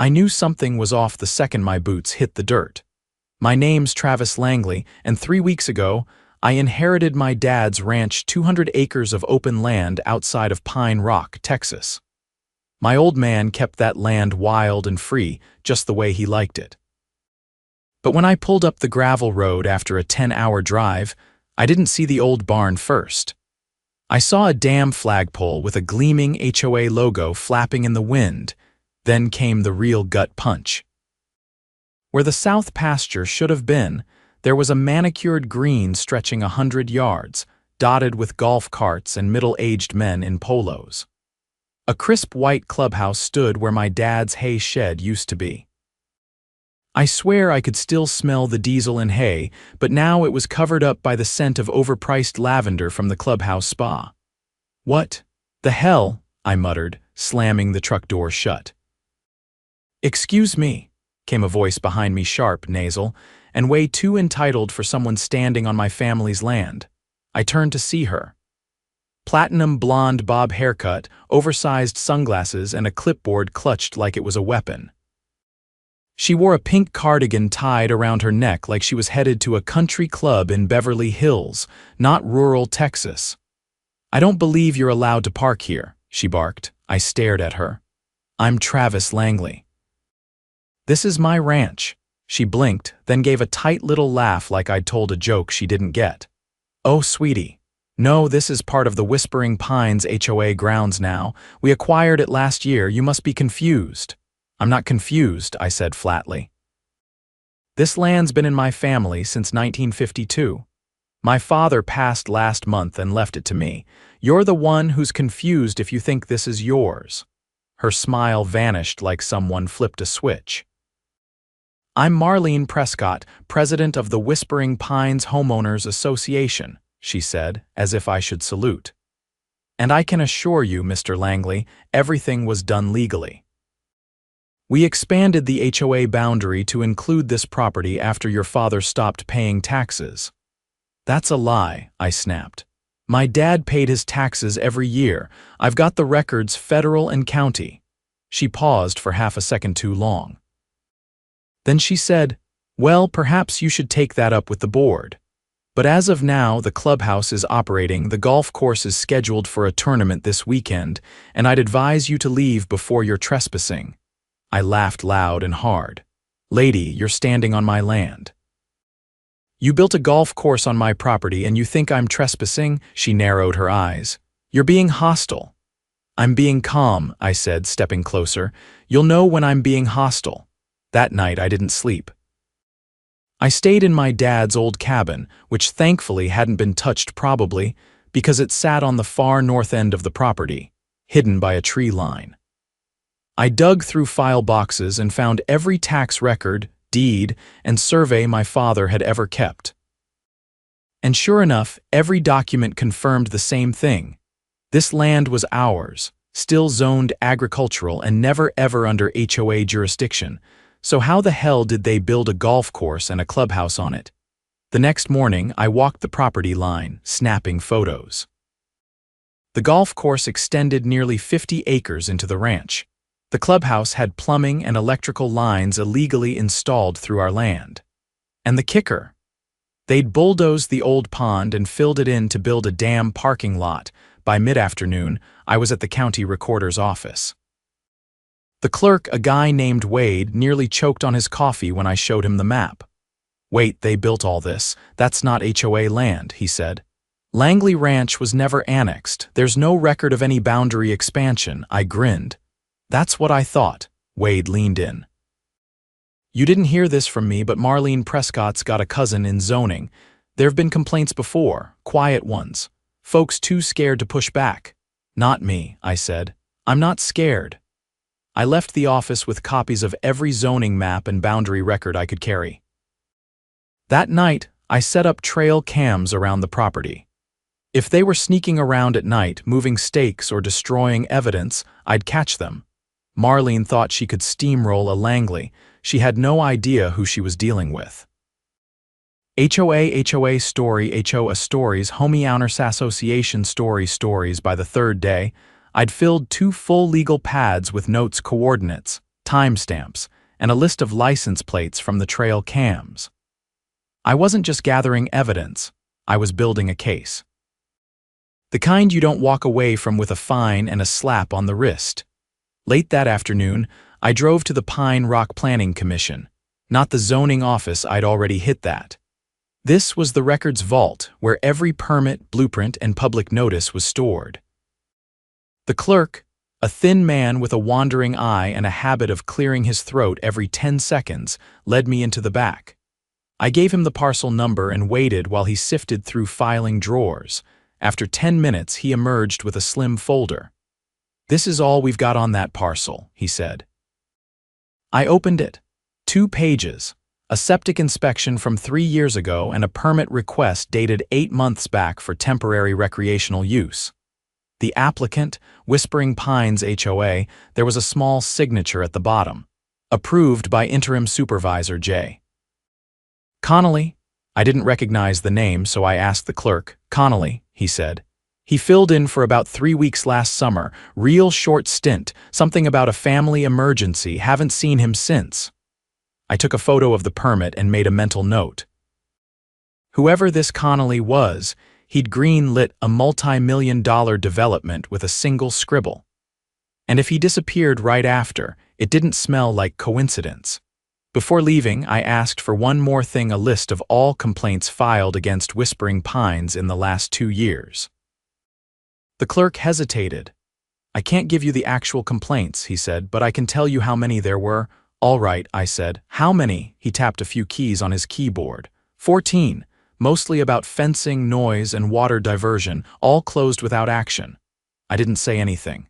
I knew something was off the second my boots hit the dirt. My name's Travis Langley, and 3 weeks ago, I inherited my dad's ranch 200 acres of open land outside of Pine Rock, Texas. My old man kept that land wild and free, just the way he liked it. But when I pulled up the gravel road after a 10-hour drive, I didn't see the old barn first. I saw a damn flagpole with a gleaming HOA logo flapping in the wind. Then came the real gut punch. Where the south pasture should have been, there was a manicured green stretching 100 yards, dotted with golf carts and middle-aged men in polos. A crisp white clubhouse stood where my dad's hay shed used to be. I swear I could still smell the diesel and hay, but now it was covered up by the scent of overpriced lavender from the clubhouse spa. "What the hell?" I muttered, slamming the truck door shut. "Excuse me," came a voice behind me, sharp, nasal, and way too entitled for someone standing on my family's land. I turned to see her. Platinum blonde bob haircut, oversized sunglasses, and a clipboard clutched like it was a weapon. She wore a pink cardigan tied around her neck like she was headed to a country club in Beverly Hills, not rural Texas. "I don't believe you're allowed to park here," she barked. I stared at her. "I'm Travis Langley." "This is my ranch." She blinked, then gave a tight little laugh like I'd told a joke she didn't get. "Oh, sweetie. No, this is part of the Whispering Pines HOA grounds now. We acquired it last year. You must be confused." "I'm not confused," I said flatly. "This land's been in my family since 1952. My father passed last month and left it to me. You're the one who's confused if you think this is yours." Her smile vanished like someone flipped a switch. "I'm Marlene Prescott, president of the Whispering Pines Homeowners Association," she said, as if I should salute. "And I can assure you, Mr. Langley, everything was done legally. We expanded the HOA boundary to include this property after your father stopped paying taxes." "That's a lie," I snapped. "My dad paid his taxes every year. I've got the records, federal and county." She paused for half a second too long. Then she said, "Well, perhaps you should take that up with the board. But as of now, the clubhouse is operating, the golf course is scheduled for a tournament this weekend, and I'd advise you to leave before you're trespassing." I laughed loud and hard. "Lady, you're standing on my land. You built a golf course on my property and you think I'm trespassing?" She narrowed her eyes. "You're being hostile." "I'm being calm," I said, stepping closer. "You'll know when I'm being hostile." That night I didn't sleep. I stayed in my dad's old cabin, which thankfully hadn't been touched, probably because it sat on the far north end of the property, hidden by a tree line. I dug through file boxes and found every tax record, deed, and survey my father had ever kept. And sure enough, every document confirmed the same thing. This land was ours, still zoned agricultural and never ever under HOA jurisdiction. So how the hell did they build a golf course and a clubhouse on it? The next morning, I walked the property line, snapping photos. The golf course extended nearly 50 acres into the ranch. The clubhouse had plumbing and electrical lines illegally installed through our land. And the kicker? They'd bulldozed the old pond and filled it in to build a damn parking lot. By mid-afternoon, I was at the county recorder's office. The clerk, a guy named Wade, nearly choked on his coffee when I showed him the map. "Wait, they built all this. That's not HOA land," he said. "Langley Ranch was never annexed. There's no record of any boundary expansion." I grinned. "That's what I thought." Wade leaned in. "You didn't hear this from me, but Marlene Prescott's got a cousin in zoning. There've been complaints before, quiet ones. Folks too scared to push back." "Not me," I said. "I'm not scared." I left the office with copies of every zoning map and boundary record I could carry. That night, I set up trail cams around the property. If they were sneaking around at night, moving stakes or destroying evidence, I'd catch them. Marlene thought she could steamroll a Langley. She had no idea who she was dealing with. HOA story, HOA stories, Homeowners Association stories. By the third day, I'd filled 2 full legal pads with notes, coordinates, timestamps, and a list of license plates from the trail cams. I wasn't just gathering evidence, I was building a case. The kind you don't walk away from with a fine and a slap on the wrist. Late that afternoon, I drove to the Pine Rock Planning Commission, not the zoning office. I'd already hit that. This was the records vault where every permit, blueprint, and public notice was stored. The clerk, a thin man with a wandering eye and a habit of clearing his throat every 10 seconds, led me into the back. I gave him the parcel number and waited while he sifted through filing drawers. After 10 minutes, he emerged with a slim folder. "This is all we've got on that parcel," he said. I opened it. 2 pages. A septic inspection from 3 years ago and a permit request dated 8 months back for temporary recreational use. The applicant, Whispering Pines HOA, there was a small signature at the bottom. Approved by Interim Supervisor J. Connolly? I didn't recognize the name, so I asked the clerk. "Connolly," he said. "He filled in for about 3 weeks last summer. Real short stint, something about a family emergency, haven't seen him since." I took a photo of the permit and made a mental note. Whoever this Connolly was, he'd green-lit a multi-million-dollar development with a single scribble. And if he disappeared right after, it didn't smell like coincidence. Before leaving, I asked for one more thing: a list of all complaints filed against Whispering Pines in the last 2 years. The clerk hesitated. "I can't give you the actual complaints," he said, "but I can tell you how many there were." "All right," I said. "How many?" He tapped a few keys on his keyboard. 14, mostly about fencing, noise, and water diversion, all closed without action. I didn't say anything.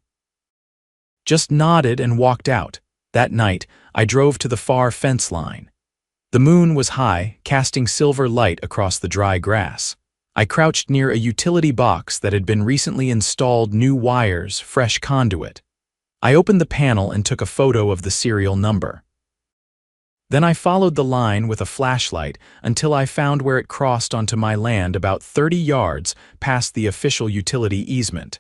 Just nodded and walked out. That night, I drove to the far fence line. The moon was high, casting silver light across the dry grass. I crouched near a utility box that had been recently installed: new wires, fresh conduit. I opened the panel and took a photo of the serial number. Then I followed the line with a flashlight until I found where it crossed onto my land about 30 yards past the official utility easement.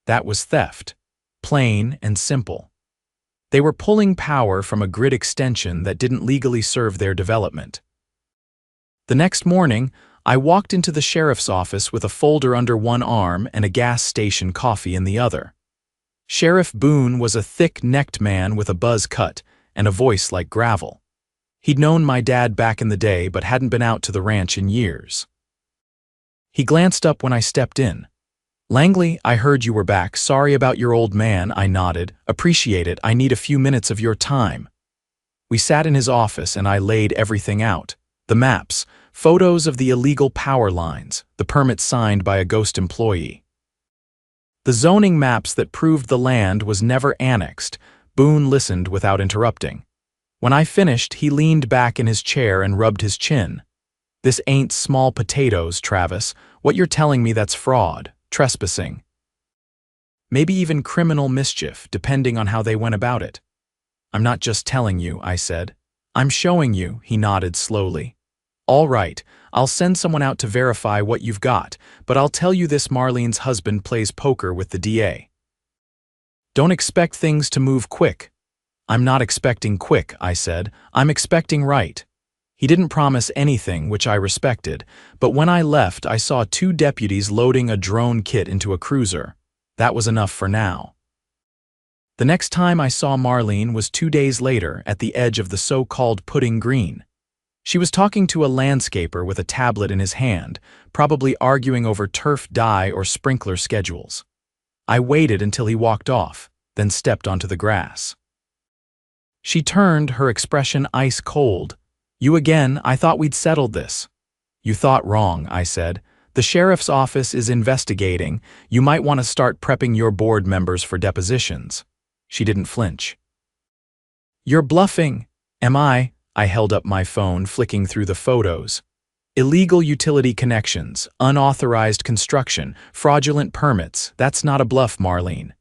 That was theft. Plain and simple. They were pulling power from a grid extension that didn't legally serve their development. The next morning, I walked into the sheriff's office with a folder under one arm and a gas station coffee in the other. Sheriff Boone was a thick-necked man with a buzz cut and a voice like gravel. He'd known my dad back in the day but hadn't been out to the ranch in years. He glanced up when I stepped in. "Langley, I heard you were back. Sorry about your old man," I nodded. "Appreciate it. I need a few minutes of your time." We sat in his office and I laid everything out. The maps, photos of the illegal power lines, the permit signed by a ghost employee. The zoning maps that proved the land was never annexed. Boone listened without interrupting. When I finished, he leaned back in his chair and rubbed his chin. "This ain't small potatoes, Travis. What you're telling me, that's fraud, trespassing. Maybe even criminal mischief, depending on how they went about it." "I'm not just telling you," I said. "I'm showing you," he nodded slowly. "All right, I'll send someone out to verify what you've got, but I'll tell you this: Marlene's husband plays poker with the DA. Don't expect things to move quick." "I'm not expecting quick," I said. "I'm expecting right." He didn't promise anything, which I respected, but when I left, I saw 2 deputies loading a drone kit into a cruiser. That was enough for now. The next time I saw Marlene was 2 days later at the edge of the so-called Pudding Green. She was talking to a landscaper with a tablet in his hand, probably arguing over turf dye or sprinkler schedules. I waited until he walked off, then stepped onto the grass. She turned, her expression ice cold. "You again? I thought we'd settled this." "You thought wrong," I said. "The sheriff's office is investigating. You might want to start prepping your board members for depositions." She didn't flinch. "You're bluffing." "Am I?" I held up my phone, flicking through the photos. "Illegal utility connections, unauthorized construction, fraudulent permits. That's not a bluff, Marlene.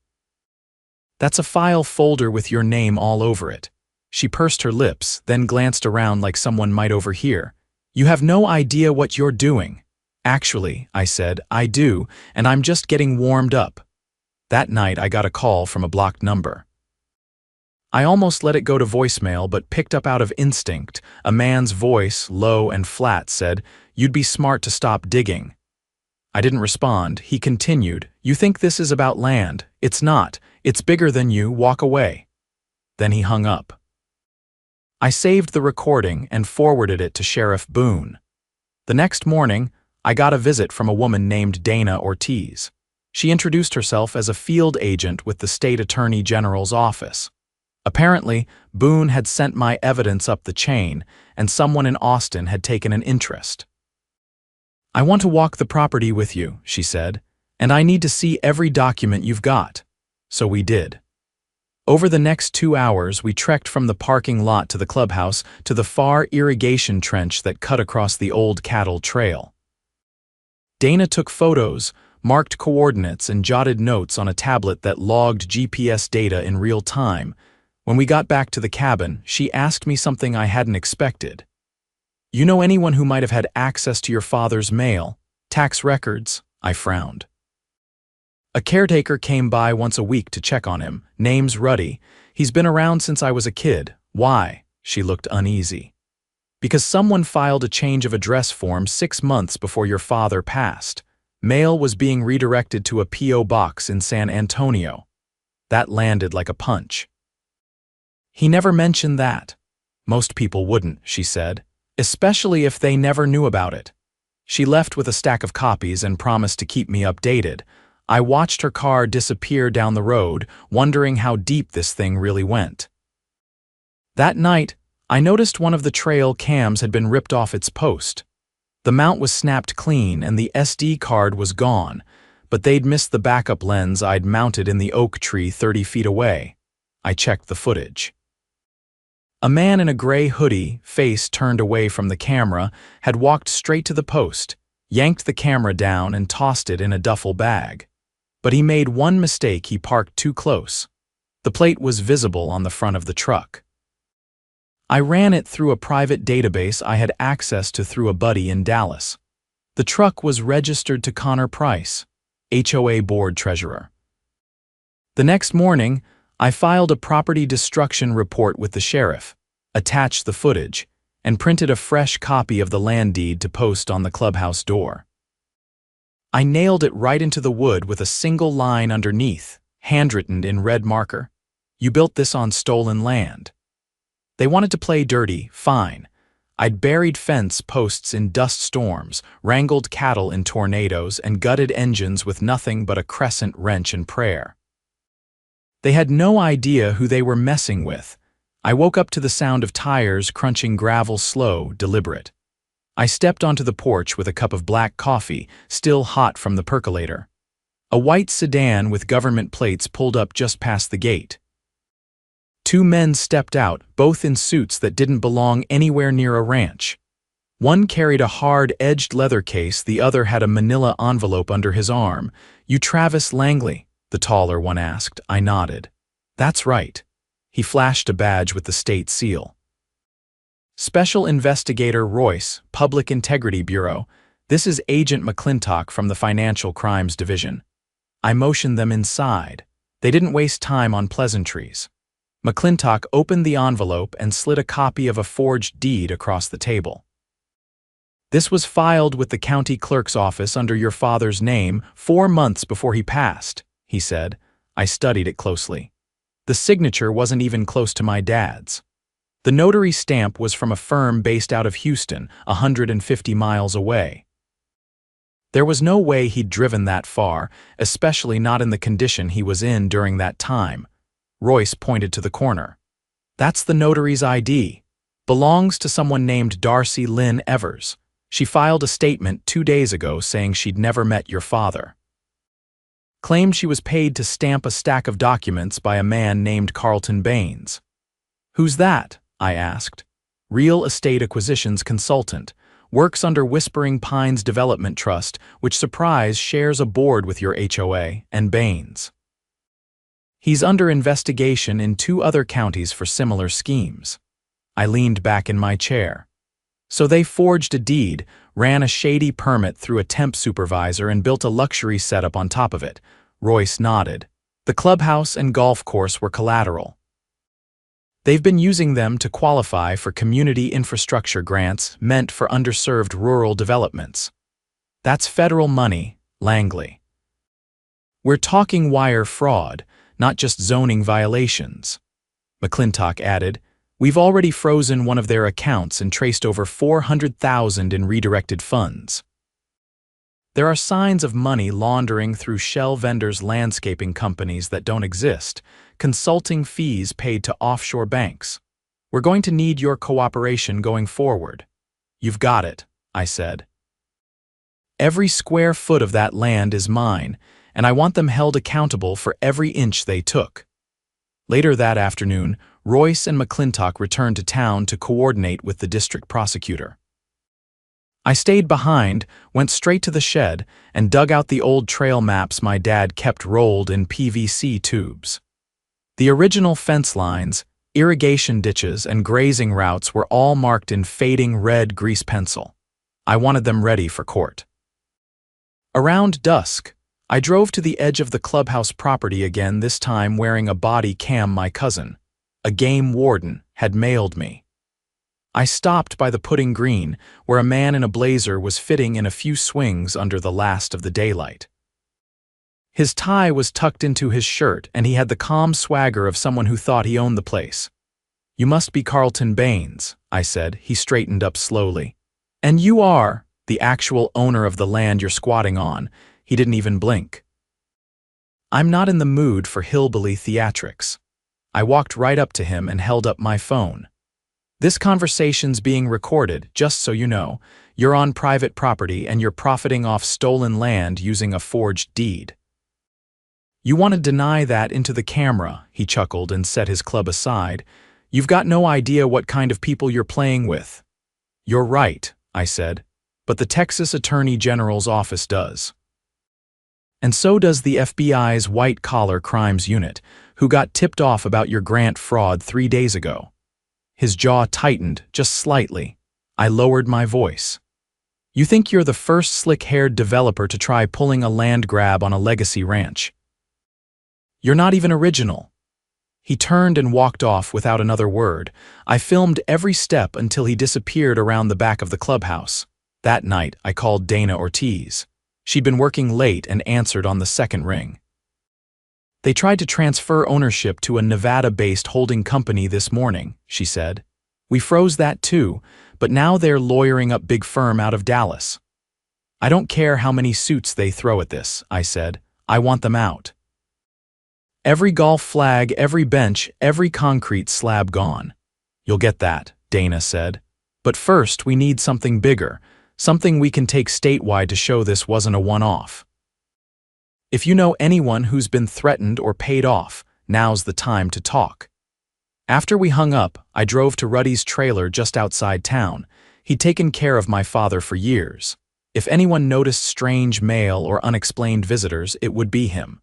That's a file folder with your name all over it." She pursed her lips, then glanced around like someone might overhear. "You have no idea what you're doing." "Actually," I said, "I do, and I'm just getting warmed up." That night I got a call from a blocked number. I almost let it go to voicemail but picked up out of instinct. A man's voice, low and flat, said, "You'd be smart to stop digging." I didn't respond. He continued, "You think this is about land? It's not. It's bigger than you. Walk away." Then he hung up. I saved the recording and forwarded it to Sheriff Boone. The next morning, I got a visit from a woman named Dana Ortiz. She introduced herself as a field agent with the State Attorney General's office. Apparently, Boone had sent my evidence up the chain, and someone in Austin had taken an interest. "I want to walk the property with you," she said, "and I need to see every document you've got." So we did. Over the next 2 hours, we trekked from the parking lot to the clubhouse to the far irrigation trench that cut across the old cattle trail. Dana took photos, marked coordinates, and jotted notes on a tablet that logged GPS data in real time. When we got back to the cabin, she asked me something I hadn't expected. "You know anyone who might have had access to your father's mail, tax records?" I frowned. "A caretaker came by once a week to check on him. Name's Ruddy. He's been around since I was a kid." "Why?" She looked uneasy. "Because someone filed a change of address form 6 months before your father passed. Mail was being redirected to a P.O. box in San Antonio." That landed like a punch. "He never mentioned that." "Most people wouldn't," she said, "especially if they never knew about it." She left with a stack of copies and promised to keep me updated. I watched her car disappear down the road, wondering how deep this thing really went. That night, I noticed one of the trail cams had been ripped off its post. The mount was snapped clean and the SD card was gone, but they'd missed the backup lens I'd mounted in the oak tree 30 feet away. I checked the footage. A man in a gray hoodie, face turned away from the camera, had walked straight to the post, yanked the camera down and tossed it in a duffel bag. But he made one mistake. He parked too close. The plate was visible on the front of the truck. I ran it through a private database I had access to through a buddy in Dallas. The truck was registered to Connor Price, HOA board treasurer. The next morning, I filed a property destruction report with the sheriff, attached the footage, and printed a fresh copy of the land deed to post on the clubhouse door. I nailed it right into the wood with a single line underneath, handwritten in red marker. "You built this on stolen land." They wanted to play dirty, fine. I'd buried fence posts in dust storms, wrangled cattle in tornadoes, and gutted engines with nothing but a crescent wrench and prayer. They had no idea who they were messing with. I woke up to the sound of tires crunching gravel, slow, deliberate. I stepped onto the porch with a cup of black coffee, still hot from the percolator. A white sedan with government plates pulled up just past the gate. 2 men stepped out, both in suits that didn't belong anywhere near a ranch. One carried a hard-edged leather case, the other had a manila envelope under his arm. "You Travis Langley?" the taller one asked. I nodded. "That's right." He flashed a badge with the state seal. "Special Investigator Royce, Public Integrity Bureau. This is Agent McClintock from the Financial Crimes Division." I motioned them inside. They didn't waste time on pleasantries. McClintock opened the envelope and slid a copy of a forged deed across the table. "This was filed with the county clerk's office under your father's name 4 months before he passed," he said. I studied it closely. The signature wasn't even close to my dad's. The notary stamp was from a firm based out of Houston, 150 miles away. There was no way he'd driven that far, especially not in the condition he was in during that time. Royce pointed to the corner. "That's the notary's ID. Belongs to someone named Darcy Lynn Evers. She filed a statement 2 days ago saying she'd never met your father. Claimed she was paid to stamp a stack of documents by a man named Carlton Baines." "Who's that?" I asked. "Real estate acquisitions consultant. Works under Whispering Pines Development Trust, which, surprise, shares a board with your HOA and Baines. He's under investigation in 2 other counties for similar schemes." I leaned back in my chair. "So they forged a deed, ran a shady permit through a temp supervisor, and built a luxury setup on top of it." Royce nodded. "The clubhouse and golf course were collateral." They've been using them to qualify for community infrastructure grants meant for underserved rural developments. That's federal money, Langley. We're talking wire fraud, not just zoning violations. McClintock added, we've already frozen one of their accounts and traced over $400,000 in redirected funds. There are signs of money laundering through shell vendors' landscaping companies that don't exist, consulting fees paid to offshore banks. We're going to need your cooperation going forward. You've got it, I said. Every square foot of that land is mine, and I want them held accountable for every inch they took. Later that afternoon, Royce and McClintock returned to town to coordinate with the district prosecutor. I stayed behind, went straight to the shed, and dug out the old trail maps my dad kept rolled in PVC tubes. The original fence lines, irrigation ditches, and grazing routes were all marked in fading red grease pencil. I wanted them ready for court. Around dusk, I drove to the edge of the clubhouse property again, this time wearing a body cam my cousin, a game warden, had mailed me. I stopped by the putting green, where a man in a blazer was fitting in a few swings under the last of the daylight. His tie was tucked into his shirt, and he had the calm swagger of someone who thought he owned the place. You must be Carlton Baines, I said. He straightened up slowly. And you are the actual owner of the land you're squatting on. He didn't even blink. I'm not in the mood for hillbilly theatrics. I walked right up to him and held up my phone. This conversation's being recorded, just so you know. You're on private property and you're profiting off stolen land using a forged deed. You want to deny that into the camera, he chuckled and set his club aside. You've got no idea what kind of people you're playing with. You're right, I said, but the Texas Attorney General's office does. And so does the FBI's white-collar crimes unit, who got tipped off about your grant fraud 3 days ago. His jaw tightened just slightly. I lowered my voice. You think you're the first slick-haired developer to try pulling a land grab on a legacy ranch. You're not even original. He turned and walked off without another word. I filmed every step until he disappeared around the back of the clubhouse. That night, I called Dana Ortiz. She'd been working late and answered on the second ring. They tried to transfer ownership to a Nevada-based holding company this morning, she said. We froze that too, but now they're lawyering up big firm out of Dallas. I don't care how many suits they throw at this, I said. I want them out. Every golf flag, every bench, every concrete slab gone. You'll get that, Dana said. But first, we need something bigger, something we can take statewide to show this wasn't a one-off. If you know anyone who's been threatened or paid off, now's the time to talk. After we hung up, I drove to Ruddy's trailer just outside town. He'd taken care of my father for years. If anyone noticed strange mail or unexplained visitors, it would be him.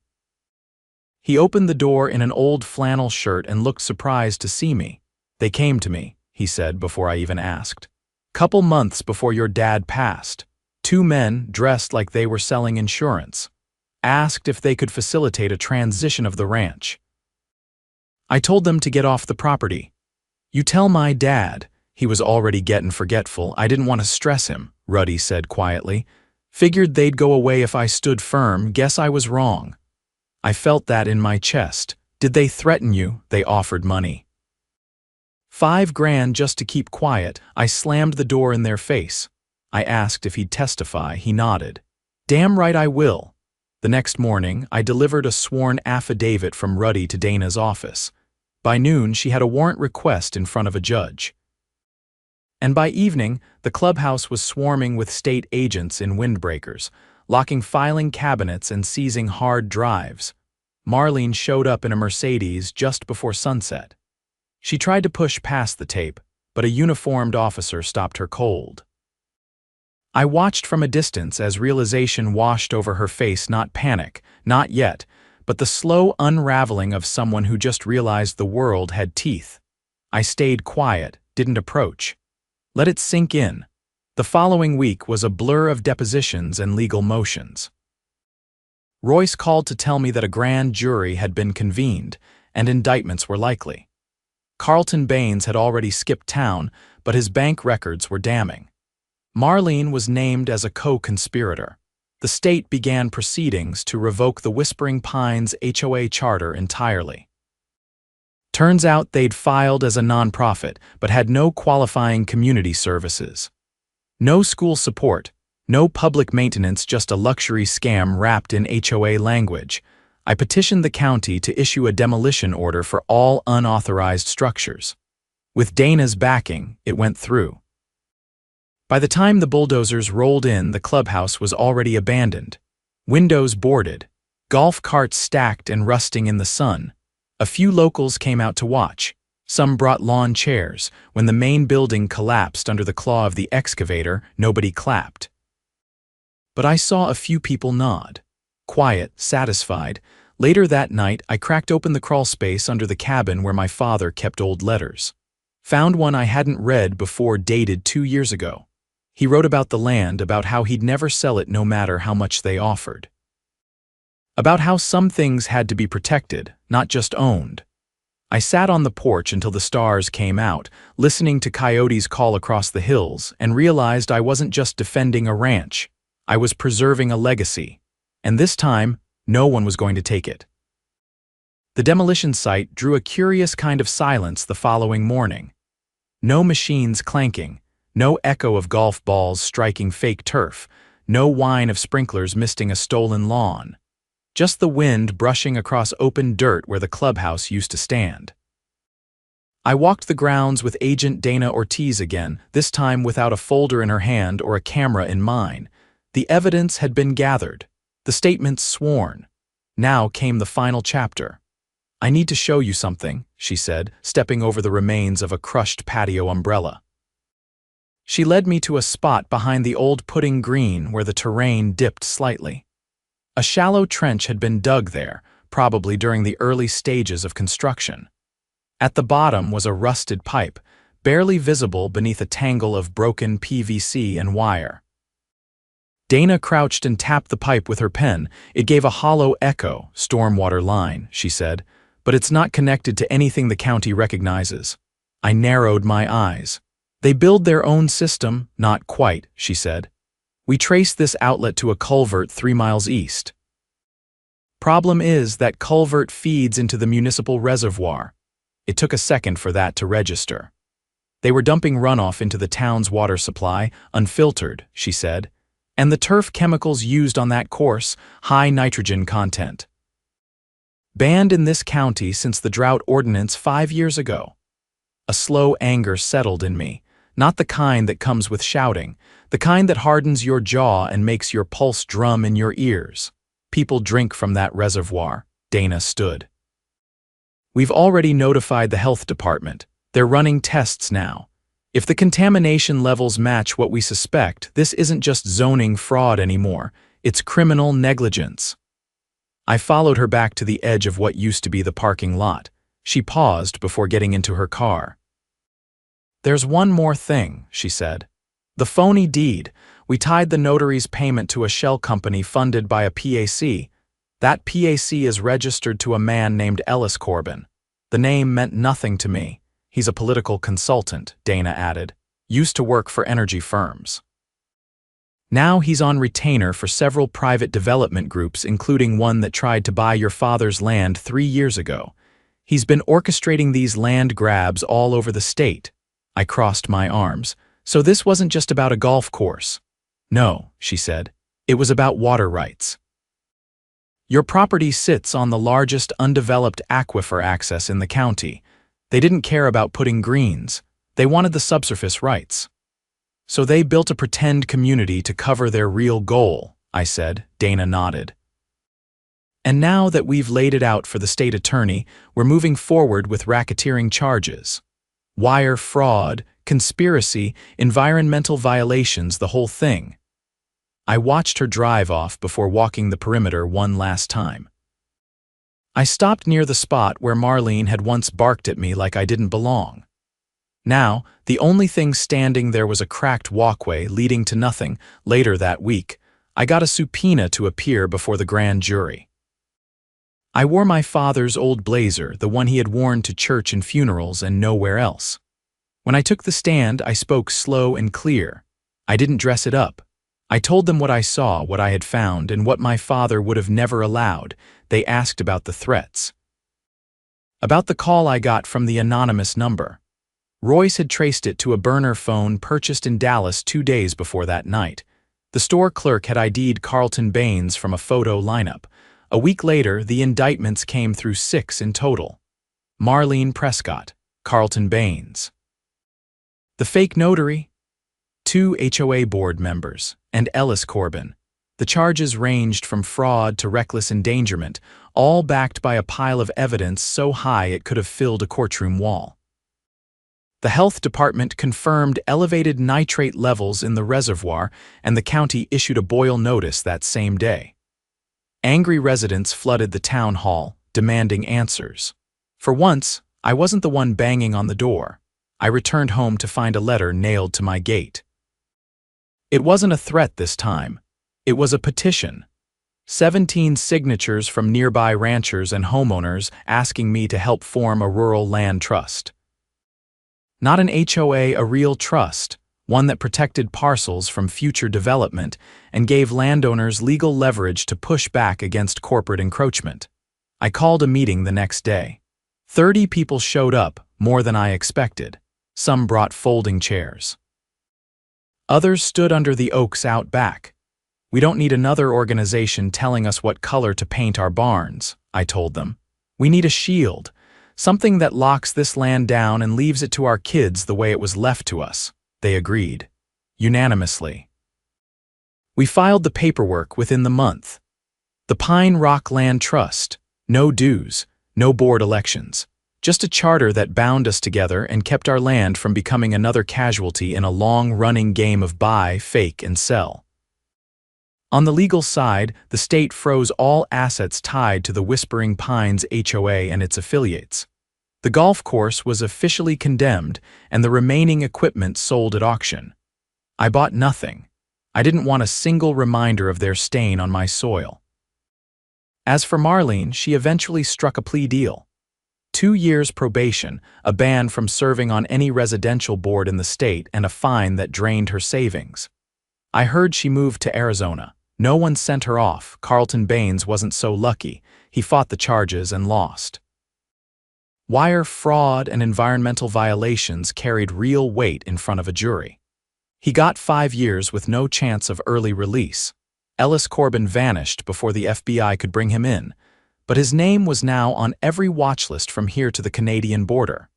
He opened the door in an old flannel shirt and looked surprised to see me. They came to me, he said before I even asked. Couple months before your dad passed. 2 men dressed like they were selling insurance. Asked if they could facilitate a transition of the ranch. I told them to get off the property. You tell my dad. He was already getting forgetful. I didn't want to stress him, Ruddy said quietly. Figured they'd go away if I stood firm. Guess I was wrong. I felt that in my chest. Did they threaten you? They offered money. $5,000 just to keep quiet. I slammed the door in their face. I asked if he'd testify. He nodded. Damn right I will. The next morning, I delivered a sworn affidavit from Ruddy to Dana's office. By noon, she had a warrant request in front of a judge. And by evening, the clubhouse was swarming with state agents in windbreakers, locking filing cabinets and seizing hard drives. Marlene showed up in a Mercedes just before sunset. She tried to push past the tape, but a uniformed officer stopped her cold. I watched from a distance as realization washed over her face, not panic, not yet, but the slow unraveling of someone who just realized the world had teeth. I stayed quiet, didn't approach. Let it sink in. The following week was a blur of depositions and legal motions. Royce called to tell me that a grand jury had been convened and indictments were likely. Carlton Baines had already skipped town, but his bank records were damning. Marlene was named as a co-conspirator. The state began proceedings to revoke the Whispering Pines HOA charter entirely. Turns out they'd filed as a nonprofit, but had no qualifying community services. No school support, no public maintenance, just a luxury scam wrapped in HOA language. I petitioned the county to issue a demolition order for all unauthorized structures. With Dana's backing, it went through. By the time the bulldozers rolled in, the clubhouse was already abandoned. Windows boarded, golf carts stacked and rusting in the sun. A few locals came out to watch. Some brought lawn chairs. When the main building collapsed under the claw of the excavator, nobody clapped. But I saw a few people nod. Quiet, satisfied. Later that night, I cracked open the crawl space under the cabin where my father kept old letters. Found one I hadn't read before, dated 2 years ago. He wrote about the land, about how he'd never sell it no matter how much they offered. About how some things had to be protected, not just owned. I sat on the porch until the stars came out, listening to coyotes call across the hills, and realized I wasn't just defending a ranch. I was preserving a legacy. And this time, no one was going to take it. The demolition site drew a curious kind of silence the following morning. No machines clanking, no echo of golf balls striking fake turf, no whine of sprinklers misting a stolen lawn. Just the wind brushing across open dirt where the clubhouse used to stand. I walked the grounds with Agent Dana Ortiz again, this time without a folder in her hand or a camera in mine. The evidence had been gathered, the statements sworn. Now came the final chapter. "I need to show you something," she said, stepping over the remains of a crushed patio umbrella. She led me to a spot behind the old putting green where the terrain dipped slightly. A shallow trench had been dug there, probably during the early stages of construction. At the bottom was a rusted pipe, barely visible beneath a tangle of broken PVC and wire. Dana crouched and tapped the pipe with her pen. "It gave a hollow echo, stormwater line," she said, "but it's not connected to anything the county recognizes." I narrowed my eyes. "They build their own system." "Not quite," she said. "We traced this outlet to a culvert 3 miles east. Problem is that culvert feeds into the municipal reservoir. It took a second for that to register. They were dumping runoff into the town's water supply, unfiltered," she said, "and the turf chemicals used on that course, high nitrogen content. Banned in this county since the drought ordinance 5 years ago." A slow anger settled in me. Not the kind that comes with shouting, the kind that hardens your jaw and makes your pulse drum in your ears. "People drink from that reservoir," Dana stood. "We've already notified the health department. They're running tests now. If the contamination levels match what we suspect, this isn't just zoning fraud anymore, it's criminal negligence." I followed her back to the edge of what used to be the parking lot. She paused before getting into her car. "There's one more thing," she said. "The phony deed. We tied the notary's payment to a shell company funded by a PAC. That PAC is registered to a man named Ellis Corbin. The name meant nothing to me. He's a political consultant," Dana added. "Used to work for energy firms. Now he's on retainer for several private development groups, including one that tried to buy your father's land 3 years ago. He's been orchestrating these land grabs all over the state." I crossed my arms. "So this wasn't just about a golf course?" "No," she said. "It was about water rights. Your property sits on the largest undeveloped aquifer access in the county. They didn't care about putting greens. They wanted the subsurface rights. So they built a pretend community to cover their real goal," I said. Dana nodded. "And now that we've laid it out for the state attorney, we're moving forward with racketeering charges. Wire fraud, conspiracy, environmental violations, the whole thing." I watched her drive off before walking the perimeter one last time. I stopped near the spot where Marlene had once barked at me like I didn't belong. Now, the only thing standing there was a cracked walkway leading to nothing. Later that week, I got a subpoena to appear before the grand jury. I wore my father's old blazer, the one he had worn to church and funerals and nowhere else. When I took the stand, I spoke slow and clear. I didn't dress it up. I told them what I saw, what I had found, and what my father would have never allowed. They asked about the threats. About the call I got from the anonymous number. Royce had traced it to a burner phone purchased in Dallas 2 days before that night. The store clerk had ID'd Carlton Baines from a photo lineup. A week later, the indictments came through 6 in total. Marlene Prescott, Carlton Baines. The fake notary, 2 HOA board members, and Ellis Corbin. The charges ranged from fraud to reckless endangerment, all backed by a pile of evidence so high it could have filled a courtroom wall. The health department confirmed elevated nitrate levels in the reservoir, and the county issued a boil notice that same day. Angry residents flooded the town hall, demanding answers. For once, I wasn't the one banging on the door. I returned home to find a letter nailed to my gate. It wasn't a threat this time. It was a petition. 17 signatures from nearby ranchers and homeowners asking me to help form a rural land trust. Not an HOA, a real trust, one that protected parcels from future development and gave landowners legal leverage to push back against corporate encroachment. I called a meeting the next day. 30 people showed up, more than I expected. Some brought folding chairs. Others stood under the oaks out back. We don't need another organization telling us what color to paint our barns, I told them. We need a shield, something that locks this land down and leaves it to our kids the way it was left to us. They agreed, unanimously. We filed the paperwork within the month. The Pine Rock Land Trust, no dues, no board elections. Just a charter that bound us together and kept our land from becoming another casualty in a long-running game of buy, fake, and sell. On the legal side, the state froze all assets tied to the Whispering Pines HOA and its affiliates. The golf course was officially condemned, and the remaining equipment sold at auction. I bought nothing. I didn't want a single reminder of their stain on my soil. As for Marlene, she eventually struck a plea deal. 2 years probation, a ban from serving on any residential board in the state, and a fine that drained her savings. I heard she moved to Arizona. No one sent her off. Carlton Baines wasn't so lucky. He fought the charges and lost. Wire fraud and environmental violations carried real weight in front of a jury. He got 5 years with no chance of early release. Ellis Corbin vanished before the FBI could bring him in, but his name was now on every watch list from here to the Canadian border.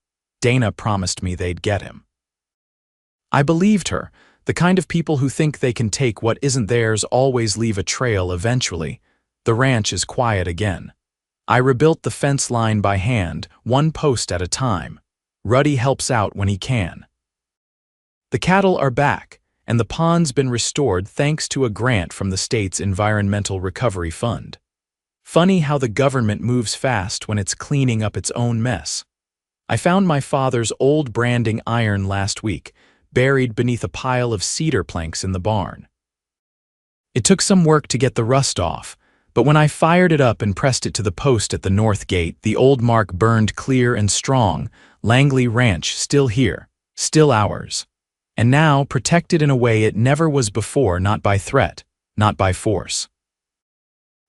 Dana promised me they'd get him. I believed her. The kind of people who think they can take what isn't theirs always leave a trail eventually. The ranch is quiet again. I rebuilt the fence line by hand, 1 post at a time. Ruddy helps out when he can. The cattle are back, and the pond's been restored thanks to a grant from the state's Environmental Recovery Fund. Funny how the government moves fast when it's cleaning up its own mess. I found my father's old branding iron last week, buried beneath a pile of cedar planks in the barn. It took some work to get the rust off, but when I fired it up and pressed it to the post at the north gate, the old mark burned clear and strong. Langley Ranch still here, still ours. And now protected in a way it never was before, not by threat, not by force,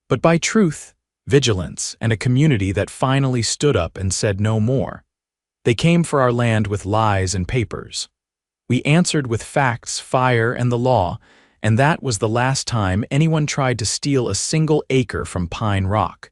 but by truth, vigilance, and a community that finally stood up and said no more. They came for our land with lies and papers. We answered with facts, fire, and the law, and that was the last time anyone tried to steal a single acre from Pine Rock.